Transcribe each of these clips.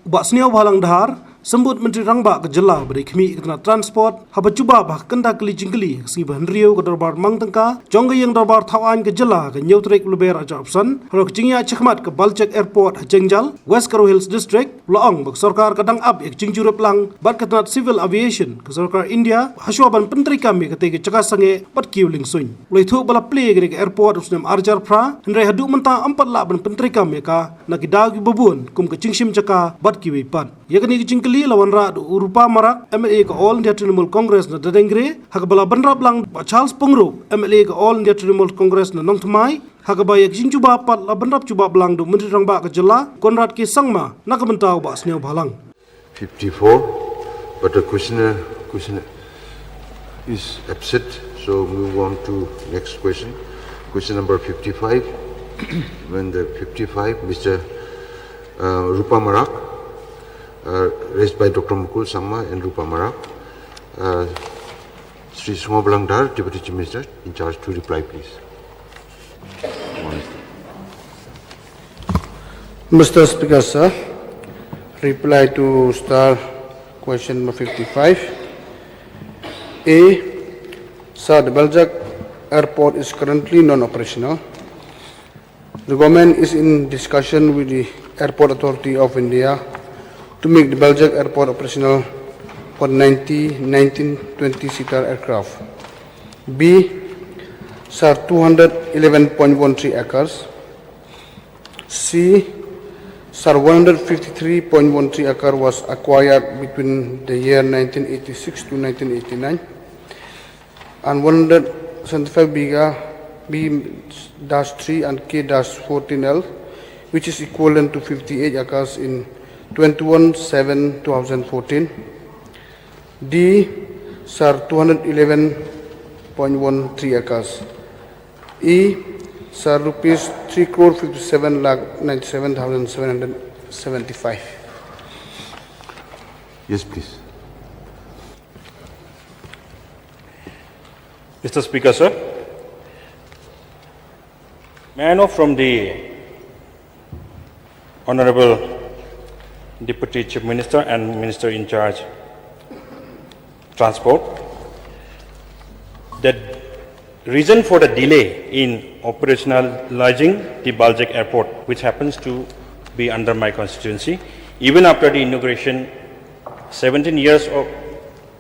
Bak seniau halang dahar, sambut Menteri Rangba ke Jela beri kami kena transport, haba cuba bah kenda keli jingkeli, singi bah Hynrei ke darbar Mang Tengka, jongga yang darbar Tawan ke Jela ke New Trek Luber aja opsan, halo kecingnya Cekmat ke Baljek Airport Jengjal, West Kyrwoh Hills District, Loong bak Sorkar kadang ab ek jingjurup lang, bat ketena Civil Aviation ke Sorkar India, haswaban Treikam ke tege cekas sange bat kiuling suin. Lo itu bala Plie ke airport Snem Arjar pra, Hynrei hadu mentah 4 lak ban Treikam ka, nak Kdew babun kum ke cingsim ceka bat kiwi pan. Ya kini kecingkeli lawan ra Rupa Marak MLA ke All India Trinamool Congress na Dadengre hakabala banrap lang Charles Pungro MLA ke All India Trinamool Congress na Nongthamai hakabaya jinjuba pat la banrap cuba belang do Menteri Rangba ke Jela Konrad ke Sangma nakamentaw ba sniaw balang 54 but the questioner is upset, so move on to next question number 55. When the 55 Mr. Rupa Marak raised by Dr. Mukul Sangma and Rupa Marak. Sri Sungo Balangdar, Deputy Chief Minister, in charge to reply, please. Mr. Speaker, sir, reply to star question number 55. A. Sir, the Baljek Airport is currently non-operational. The government is in discussion with the Airport Authority of India to make the Baljek Airport operational for 19-20 seater aircraft. B. Sir, 211.13 acres. C. Sir, 153.13 acre was acquired between the year 1986 to 1989, and 175 biga B-3 and K-14L, which is equivalent to 58 acres in 21/7/2014. D. Sir, 211.13 acres. E. Sir, rupees 3,57,97,775. Yes, please. Mr. Speaker, sir, may I know from the Honorable Deputy Chief Minister and Minister in charge Transport, the reason for the delay in operationalizing the Baljek Airport, which happens to be under my constituency, even after the inauguration, 17 years of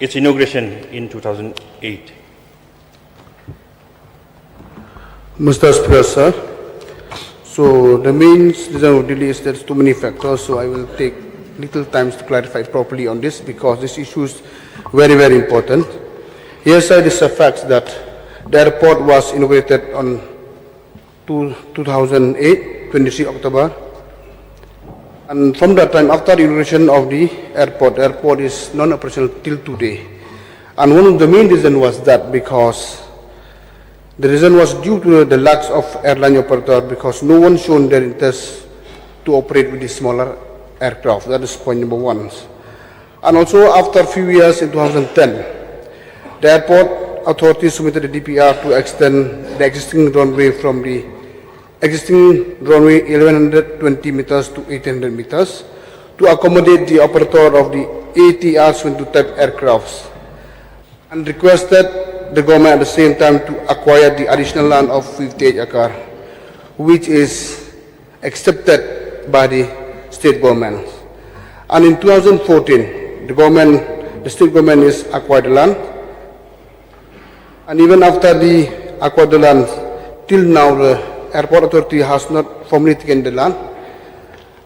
its inauguration in 2008. Mr. Speaker, sir, so the main reason of delay is there's too many factors, so I will take little time to clarify properly on this because this issue is very, very important. Here, sir, this is a fact that the airport was inaugurated on 2008, 23 October. And from that time, after the inauguration of the airport is non-operational till today. And one of the main reasons was that because the reason was due to the lack of airline operator because no one shown their interest to operate with the smaller aircraft. That is point number one. And also after a few years in 2010, the airport authorities submitted a DPR to extend the existing runway from the existing runway 1120 meters to 800 meters to accommodate the operator of the Atiar 22 type aircrafts and requested the government at the same time to acquire the additional land of 58 acre, which is accepted by the state government. And in 2014, the state government is acquired the land. And even after the acquired the land, till now the airport authority has not formally taken the land.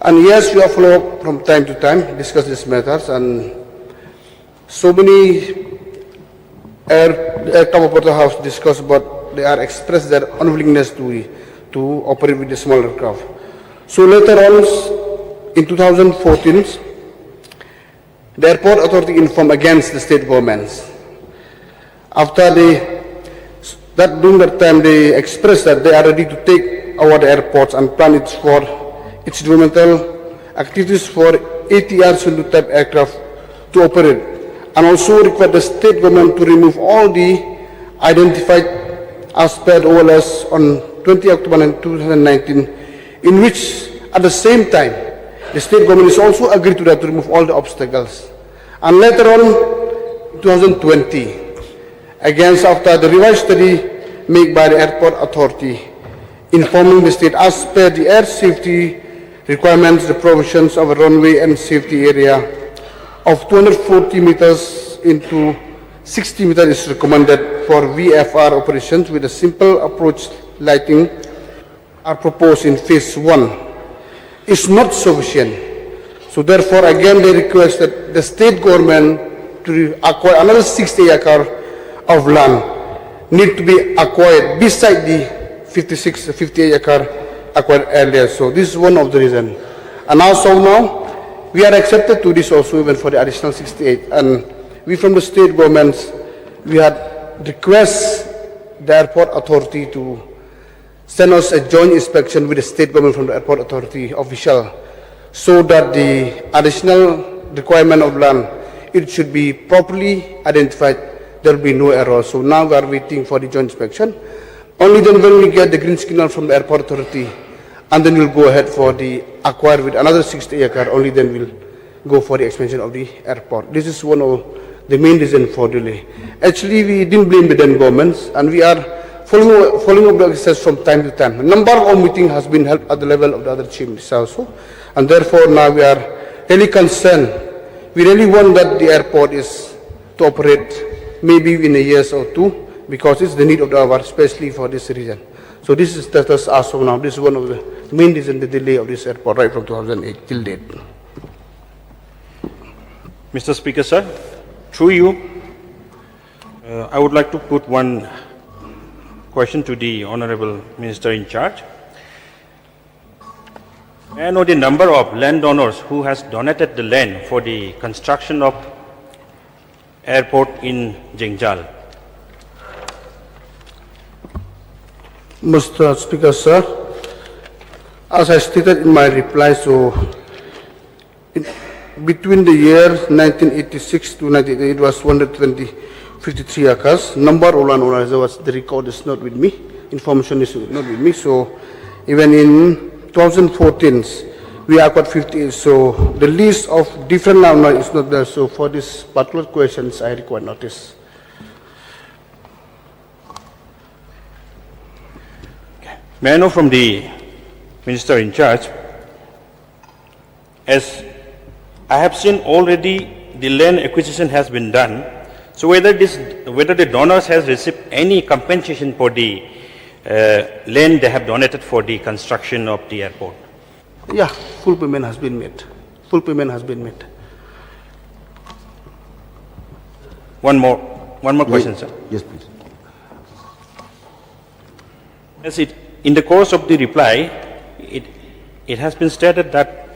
And yes, we have followed from time to time, discuss these matters, and so many aircraft operator have discussed, but they are expressed their unwillingness to operate with the small aircraft. So later on, in 2014, the airport authority informed against the state governments. After during that time, they expressed that they are ready to take over the airports and plan it for its developmental activities for ATR 22 type aircraft to operate, and also require the state government to remove all the identified aspect OLS on 20 October 2019, in which at the same time the state government is also agreed to that to remove all the obstacles. And later on, 2020, against after the revised study made by the airport authority, informing the state as per the air safety requirements, the provisions of a runway and safety area of 240 meters into 60 meters is recommended for VFR operations with a simple approach lighting are proposed in phase 1 is not sufficient. So therefore again they request that the state government to acquire another 60 acres of land need to be acquired beside the 58 acre acquired earlier. So this is one of the reasons. And also now we are accepted to this also even for the additional 68. And we from the state governments, we had request the airport authority to send us a joint inspection with the state government from the airport authority official, so that the additional requirement of land, it should be properly identified. There will be no error. So now we are waiting for the joint inspection. Only then when we get the green signal from the airport authority, and then we'll go ahead for the acquire with another 60 acre, only then we'll go for the expansion of the airport. This is one of the main reason for delay. Actually, we didn't blame the then governments, and we are following up the exercise from time to time. A number of meetings has been held at the level of the other chief ministers also, and therefore now we are really concerned. We really want that the airport is to operate maybe in a year or two, because it's the need of the hour, especially for this region. So this is status as of now. This is one of the main reasons the delay of this airport right from 2008 till date. Mr. Speaker, sir, through you, I would like to put one question to the Honorable Minister in charge. May I know the number of landowners who has donated the land for the construction of airport in Jengzal? Mr. Speaker, sir, as I stated in my reply, so between the years 1986 to 1988, it was 53 acres. Number of landowners, was the record is not with me. Information is not with me. So even in 2014, we acquired 50. So the list of different landowners is not there. So for this particular questions, I require notice. May I know from the Minister in charge, as I have seen already the land acquisition has been done, so whether the donors has received any compensation for the land they have donated for the construction of the airport? Yeah, full payment has been made. Full payment has been made. One more question, sir. Yes, please. As in the course of the reply, it has been stated that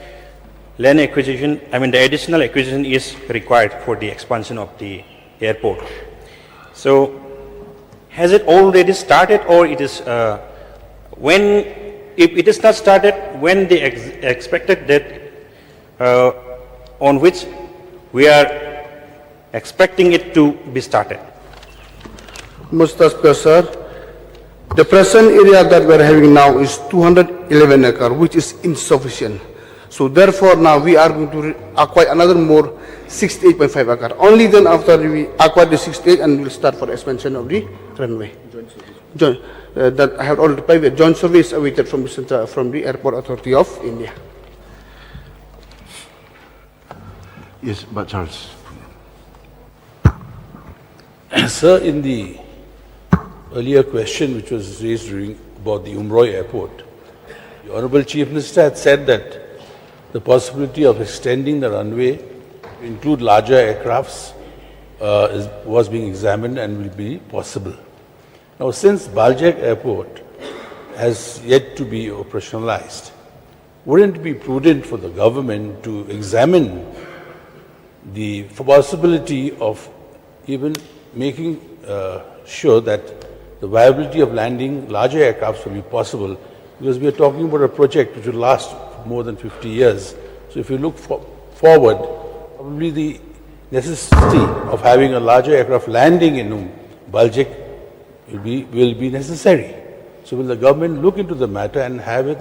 land acquisition, the additional acquisition is required for the expansion of the airport. So, has it already started, or it is if it is not started, when the expected date on which we are expecting it to be started? Mr. Speaker, sir, the present area that we are having now is 211 acres, which is insufficient. So therefore now we are going to acquire another more 68.5 acres. Only then after we acquire the 68 and we'll start for the expansion of the runway. That I have already replied. Joint survey is awaited from the Airport Authority of India. Yes, but Charles. Sir, in the earlier question which was raised about the Hynrei airport, the Honorable Chief Minister had said that the possibility of extending the runway to include larger aircrafts was being examined and will be possible. Now, since Baljek airport has yet to be operationalized, wouldn't it be prudent for the government to examine the possibility of even making sure that the viability of landing larger aircrafts will be possible, because we are talking about a project which will last more than 50 years. So if you look forward, probably the necessity of having a larger aircraft landing in Baljek will be necessary. So will the government look into the matter and have it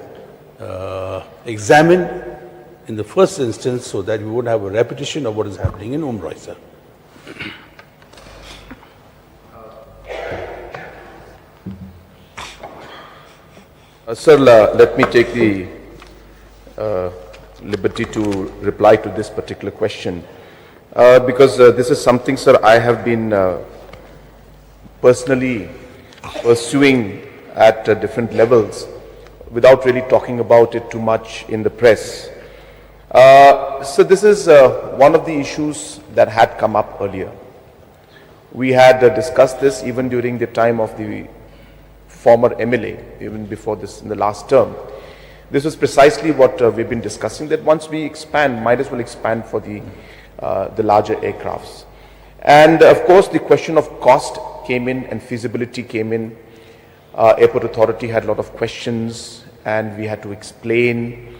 examined in the first instance so that we won't have a repetition of what is happening in Umroi, sir. Sir, let me take the liberty to reply to this particular question because this is something, sir, I have been personally pursuing at different levels without really talking about it too much in the press. So this is one of the issues that had come up earlier. We had discussed this even during the time of the former MLA, even before this in the last term. This was precisely what we've been discussing, that once we expand, might as well expand for the larger aircrafts. And of course, the question of cost came in and feasibility came in. Airport Authority had a lot of questions and we had to explain.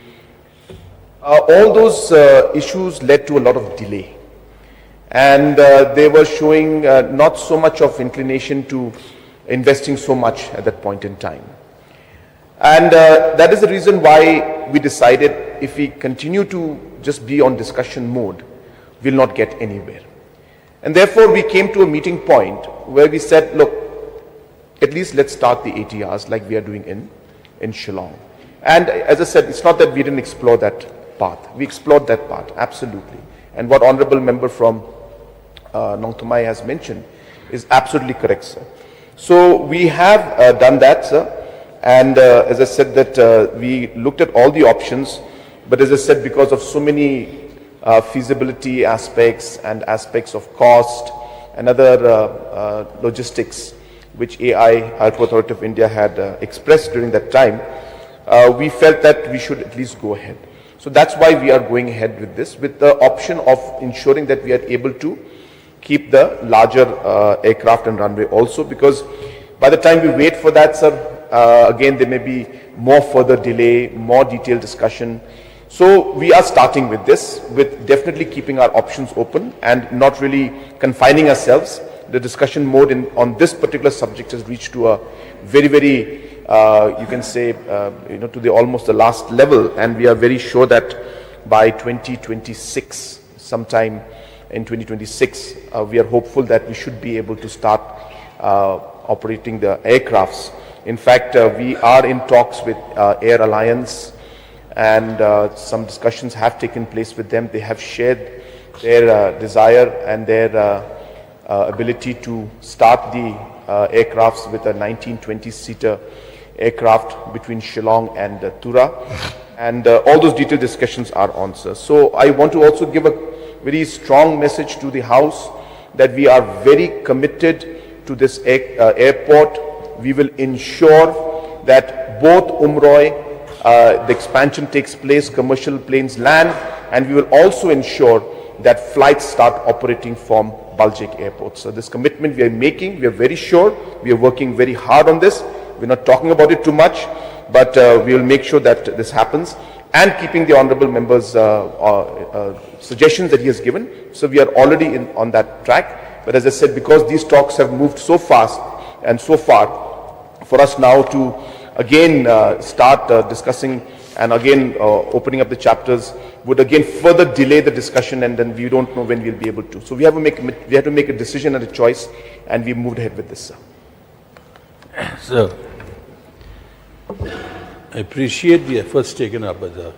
All those issues led to a lot of delay. And they were showing not so much of inclination to investing so much at that point in time. And that is the reason why we decided if we continue to just be on discussion mode, we'll not get anywhere. And therefore we came to a meeting point where we said, look, at least let's start the ATRs like we are doing in Shillong. And as I said, it's not that we didn't explore that path. We explored that path, absolutely. And what Honorable Member from Nong Thumai has mentioned is absolutely correct, sir. So we have done that, sir. And as I said that we looked at all the options, but as I said, because of so many feasibility aspects and aspects of cost and other logistics, which Airport Authority of India had expressed during that time, we felt that we should at least go ahead. So that's why we are going ahead with this, with the option of ensuring that we are able to keep the larger aircraft and runway also, because by the time we wait for that, sir, again there may be more further delay, more detailed discussion. So we are starting with this, with definitely keeping our options open and not really confining ourselves. The discussion mode on this particular subject has reached to a very, very, you can say, to the almost the last level, and we are very sure that by 2026, sometime in 2026, we are hopeful that we should be able to start operating the aircrafts. In fact, we are in talks with Air Alliance, and some discussions have taken place with them. They have shared their desire and their ability to start the aircrafts with a 19-20-seater aircraft between Shillong and Tura. And all those detailed discussions are on, sir. So I want to also give a very strong message to the House that we are very committed to this airport. We will ensure that both Umroi, the expansion takes place, commercial planes land, and we will also ensure that flights start operating from Baljek Airport. So this commitment we are making, we are very sure, we are working very hard on this. We're not talking about it too much, but we will make sure that this happens, and keeping the Honorable Member's suggestions that he has given. So we are already on that track. But as I said, because these talks have moved so fast and so far, for us now to again start discussing and again opening up the chapters would again further delay the discussion, and then we don't know when we'll be able to. So we have to make a decision and a choice, and we moved ahead with this, sir. Sir, I appreciate the efforts taken up by the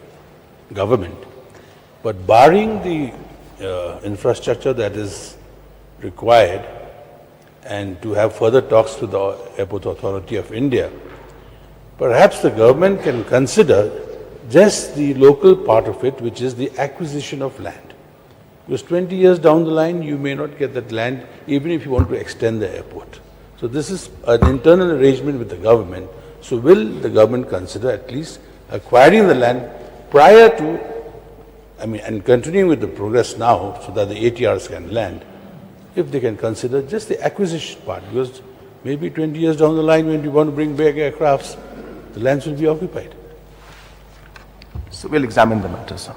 government, but barring the infrastructure that is required and to have further talks with the Airport Authority of India, perhaps the government can consider just the local part of it, which is the acquisition of land. Because 20 years down the line, you may not get that land, even if you want to extend the airport. So this is an internal arrangement with the government. So will the government consider at least acquiring the land prior to, and continuing with the progress now so that the ATRs can land, if they can consider just the acquisition part, because maybe 20 years down the line when you want to bring back aircrafts, the lands will be occupied. So we'll examine the matter, sir.